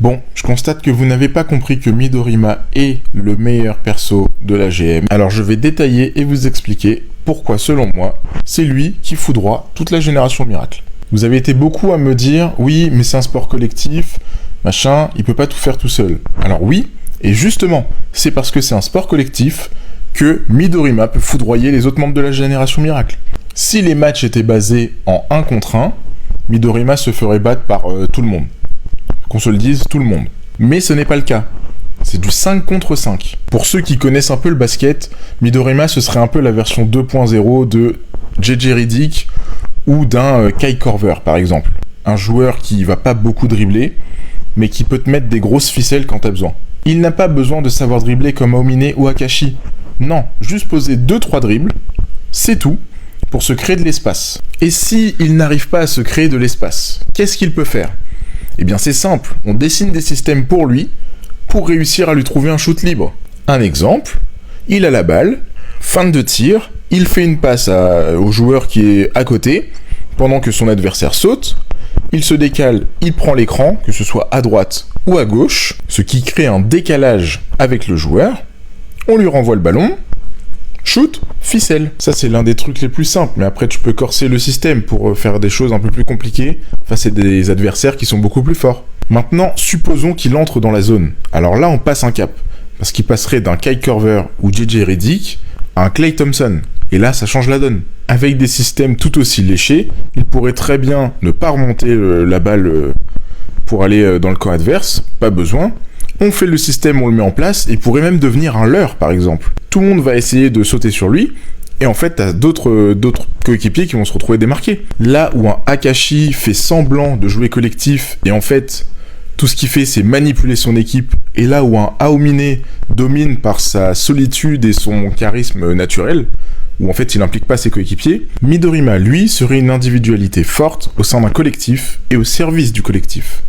Bon, je constate que vous n'avez pas compris que Midorima est le meilleur perso de la GM. Alors je vais détailler et vous expliquer pourquoi, selon moi, c'est lui qui foudroie toute la génération Miracle. Vous avez été beaucoup à me dire, oui, mais c'est un sport collectif, machin, il peut pas tout faire tout seul. Alors oui, et justement, c'est parce que c'est un sport collectif que Midorima peut foudroyer les autres membres de la génération Miracle. Si les matchs étaient basés en 1 contre 1, Midorima se ferait battre par tout le monde. Qu'on se le dise, tout le monde. Mais ce n'est pas le cas. C'est du 5 contre 5. Pour ceux qui connaissent un peu le basket, Midorima ce serait un peu la version 2.0 de JJ Redick ou d'un Kai Korver par exemple. Un joueur qui va pas beaucoup dribbler, mais qui peut te mettre des grosses ficelles quand t'as besoin. Il n'a pas besoin de savoir dribbler comme Aomine ou Akashi. Non, juste poser 2-3 dribbles, c'est tout, pour se créer de l'espace. Et si il n'arrive pas à se créer de l'espace, qu'est-ce qu'il peut faire ? Eh bien c'est simple, on dessine des systèmes pour lui, pour réussir à lui trouver un shoot libre. Un exemple, il a la balle, fin de tir, il fait une passe au joueur qui est à côté, pendant que son adversaire saute, il se décale, il prend l'écran, que ce soit à droite ou à gauche, ce qui crée un décalage avec le joueur, on lui renvoie le ballon, shoot, ficelle. Ça c'est l'un des trucs les plus simples, mais après tu peux corser le système pour faire des choses un peu plus compliquées face à des adversaires qui sont beaucoup plus forts. Maintenant, supposons qu'il entre dans la zone. Alors là on passe un cap, parce qu'il passerait d'un Kai Korver ou JJ Redick à un Klay Thompson. Et là ça change la donne. Avec des systèmes tout aussi léchés, il pourrait très bien ne pas remonter la balle pour aller dans le camp adverse, pas besoin. On fait le système, on le met en place, et il pourrait même devenir un leurre, par exemple. Tout le monde va essayer de sauter sur lui, et en fait, t'as d'autres coéquipiers qui vont se retrouver démarqués. Là où un Akashi fait semblant de jouer collectif, et en fait, tout ce qu'il fait, c'est manipuler son équipe, et là où un Aomine domine par sa solitude et son charisme naturel, où en fait, il n'implique pas ses coéquipiers, Midorima, lui, serait une individualité forte au sein d'un collectif et au service du collectif.